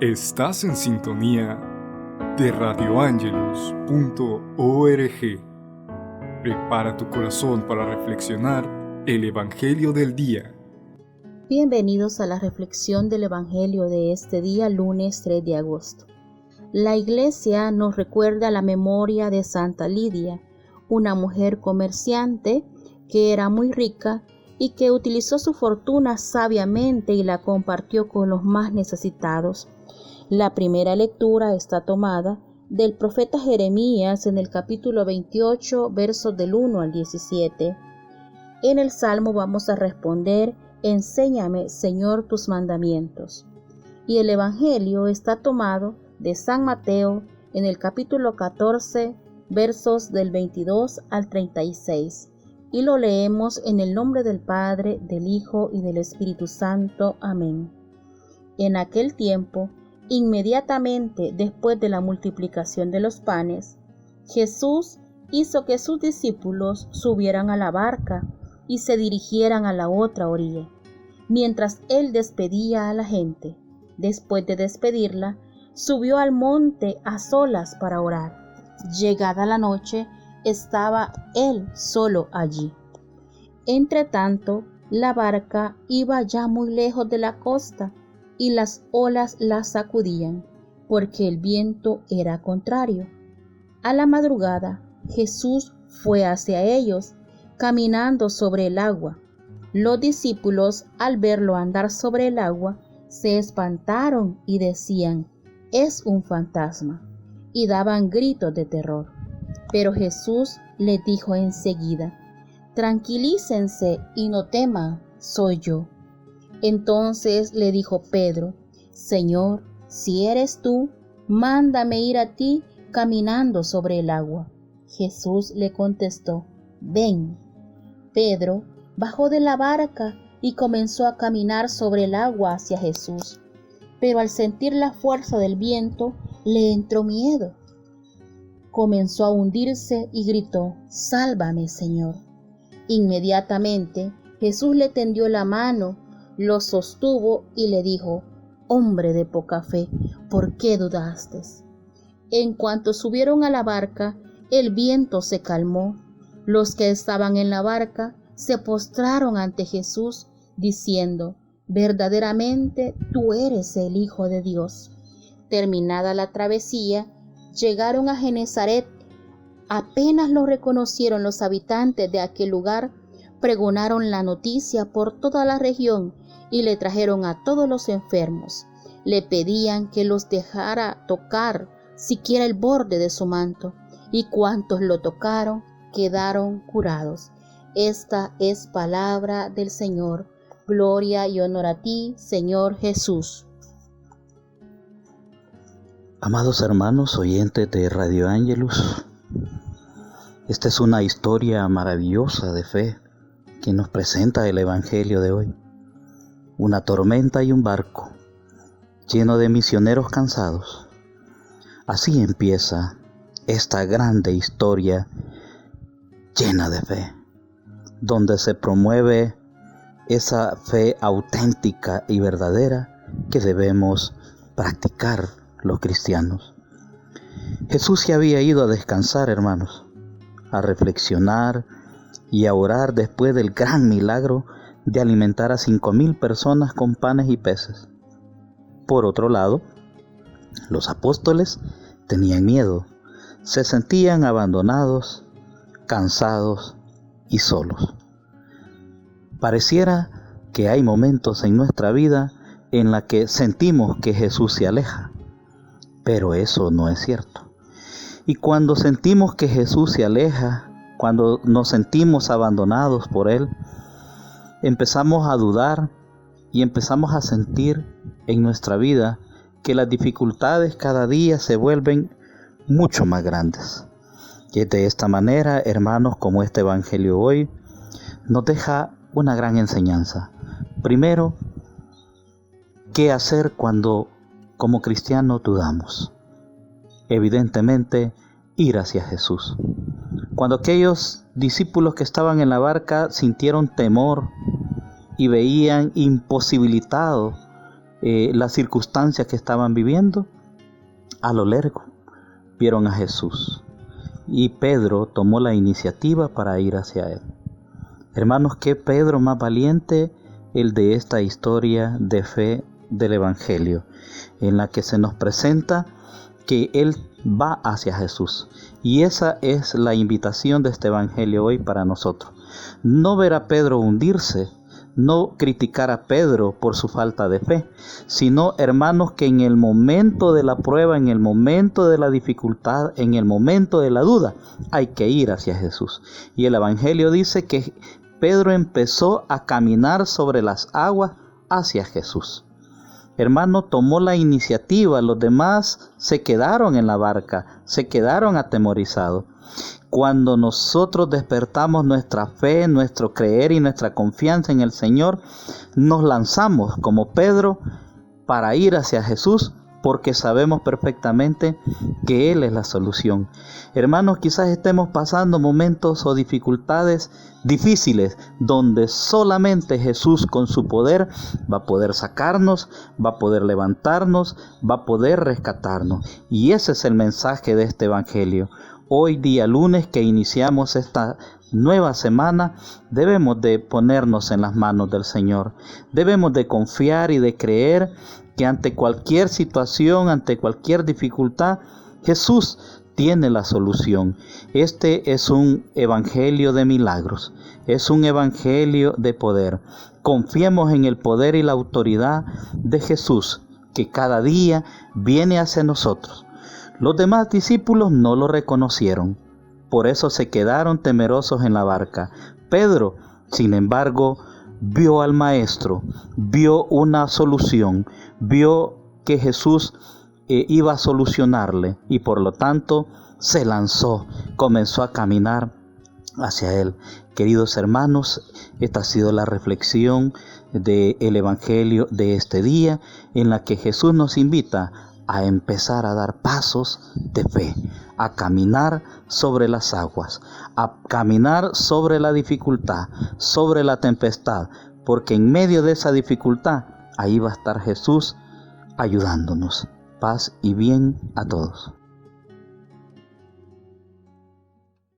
Estás en sintonía de radioangelus.org. Prepara tu corazón para reflexionar el Evangelio del día. Bienvenidos a la reflexión del Evangelio de este día, lunes 3 de agosto. La Iglesia nos recuerda la memoria de Santa Lidia, una mujer comerciante que era muy rica y que utilizó su fortuna sabiamente y la compartió con los más necesitados. La primera lectura está tomada del profeta Jeremías en el capítulo 28, versos del 1 al 17. En el Salmo vamos a responder: Enséñame, Señor, tus mandamientos. Y el Evangelio está tomado de San Mateo en el capítulo 14, versos del 22 al 36. Y lo leemos en el nombre del Padre, del Hijo y del Espíritu Santo. Amén. En aquel tiempo, inmediatamente después de la multiplicación de los panes, Jesús hizo que sus discípulos subieran a la barca y se dirigieran a la otra orilla, mientras él despedía a la gente. Después de despedirla, subió al monte a solas para orar. Llegada la noche, estaba él solo allí. Entretanto, la barca iba ya muy lejos de la costa, y las olas la sacudían, porque el viento era contrario. A la madrugada, Jesús fue hacia ellos, caminando sobre el agua. Los discípulos, al verlo andar sobre el agua, se espantaron y decían: «Es un fantasma», y daban gritos de terror. Pero Jesús les dijo enseguida: «Tranquilícense y no teman, soy yo». Entonces le dijo Pedro: «Señor, si eres tú, mándame ir a ti caminando sobre el agua». Jesús le contestó: «Ven». Pedro bajó de la barca y comenzó a caminar sobre el agua hacia Jesús. Pero al sentir la fuerza del viento, le entró miedo. Comenzó a hundirse y gritó: «Sálvame, Señor». Inmediatamente Jesús le tendió la mano, lo sostuvo y le dijo: «Hombre de poca fe, ¿por qué dudaste?». En cuanto subieron a la barca, el viento se calmó. Los que estaban en la barca se postraron ante Jesús, diciendo: «Verdaderamente tú eres el Hijo de Dios». Terminada la travesía, llegaron a Genezaret. Apenas lo reconocieron los habitantes de aquel lugar, pregonaron la noticia por toda la región y le trajeron a todos los enfermos. Le pedían que los dejara tocar siquiera el borde de su manto, y cuantos lo tocaron quedaron curados. Esta es palabra del Señor. Gloria y honor a ti, Señor Jesús. Amados hermanos oyentes de Radio Angelus, esta es una historia maravillosa de fe que nos presenta el Evangelio de hoy. Una tormenta y un barco lleno de misioneros cansados. Así empieza esta grande historia llena de fe, donde se promueve esa fe auténtica y verdadera que debemos practicar los cristianos. Jesús se había ido a descansar, hermanos, a reflexionar y a orar después del gran milagro de alimentar a 5,000 personas con panes y peces. Por otro lado, los apóstoles tenían miedo, se sentían abandonados, cansados y solos. Pareciera que hay momentos en nuestra vida en la que sentimos que Jesús se aleja, pero eso no es cierto. Y cuando sentimos que Jesús se aleja, cuando nos sentimos abandonados por Él, empezamos a dudar y empezamos a sentir en nuestra vida que las dificultades cada día se vuelven mucho más grandes. Y es de esta manera, hermanos, como este Evangelio hoy nos deja una gran enseñanza. Primero, ¿qué hacer cuando como cristianos dudamos? Evidentemente, ir hacia Jesús. Cuando aquellos discípulos que estaban en la barca sintieron temor y veían imposibilitado las circunstancias que estaban viviendo, a lo largo vieron a Jesús y Pedro tomó la iniciativa para ir hacia él. Hermanos, qué Pedro más valiente el de esta historia de fe del Evangelio, en la que se nos presenta que él va hacia Jesús. Y esa es la invitación de este Evangelio hoy para nosotros. No ver a Pedro hundirse, no criticar a Pedro por su falta de fe, sino, hermanos, que en el momento de la prueba, en el momento de la dificultad, en el momento de la duda, hay que ir hacia Jesús. Y el Evangelio dice que Pedro empezó a caminar sobre las aguas hacia Jesús. Hermano, tomó la iniciativa, los demás se quedaron en la barca, se quedaron atemorizados. Cuando nosotros despertamos nuestra fe, nuestro creer y nuestra confianza en el Señor, nos lanzamos como Pedro para ir hacia Jesús, porque sabemos perfectamente que Él es la solución. Hermanos, quizás estemos pasando momentos o dificultades difíciles, donde solamente Jesús con su poder va a poder sacarnos, va a poder levantarnos, va a poder rescatarnos. Y ese es el mensaje de este Evangelio. Hoy día lunes que iniciamos esta nueva semana, debemos de ponernos en las manos del Señor. Debemos de confiar y de creer que ante cualquier situación, ante cualquier dificultad, Jesús tiene la solución. Este es un evangelio de milagros, es un evangelio de poder. Confiemos en el poder y la autoridad de Jesús, que cada día viene hacia nosotros. Los demás discípulos no lo reconocieron, por eso se quedaron temerosos en la barca. Pedro, sin embargo, vio al Maestro, vio una solución, vio que Jesús iba a solucionarle y por lo tanto se lanzó, comenzó a caminar hacia Él. Queridos hermanos, esta ha sido la reflexión del Evangelio de este día, en la que Jesús nos invita a empezar a dar pasos de fe, a caminar sobre las aguas, a caminar sobre la dificultad, sobre la tempestad, porque en medio de esa dificultad, ahí va a estar Jesús ayudándonos. Paz y bien a todos.